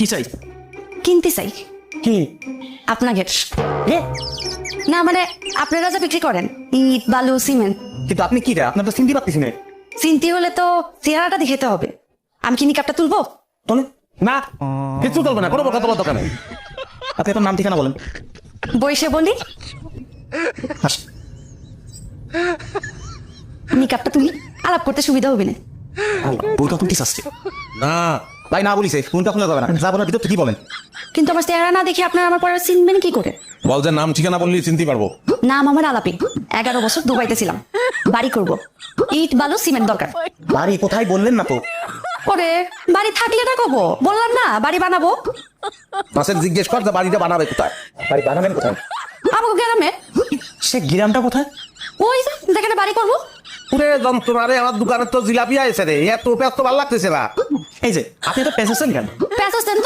কি চাই? কিনতে চাই কি? আপনাকে। এ? না মানে আপনারা যা বিক্রি করেন ইট বালু সিমেন্ট, কিন্তু আপনি কি রে? আপনার তো চিনতে পারতেছি না। চিনতে হলে তো চেহারাটা দেখাতে হবে। আমি কি নিকাপটা তুলবো? তোলে না, কিছু চলবে না, কোনো কথা বলার দরকার নেই। আপনি আপনার নাম ঠিকানা বলেন। বসে বলি হাস। নিকাপটা তুলি, আলাপ করতে সুবিধা হবে না। বউটা তুলতে চাচ্ছে না ভাই, না বলিছে ফোনটা খোলা যাবে না, যা বলার ভিতর থেকে কি বলেন। কিন্তু আমার চেহারা না দেখে আপনারা আমার পরে চিনবেন কি করে? বল যে নাম ঠিকানা বললি চিনতে পারবো। নাম আমার আলাপি, 11 বছর দুবাইতে ছিলাম। বাড়ি করব, ইট বালু সিমেন্ট দরকার। বাড়ি কোথায় বললেন না তো। পরে বাড়ি থাকলে না কব, বললাম না বাড়ি বানাবো। মাসের জিজ্ঞেস কর যে বাড়িটা বানাবে কোথায়। বাড়ি বানাবেন কোথায়? আমাকে গ্রামে, সে গ্রামটা কোথায়? ওই যে যেখানে বাড়ি করবো। পুরে যন্ত্রণা রে, আমার দোকানের তো জিলাপি আছে রে, এত পেঁয়াজ তো ভালো লাগতেছে না। এই যে আপনি তো পেঁচেছেন কেন?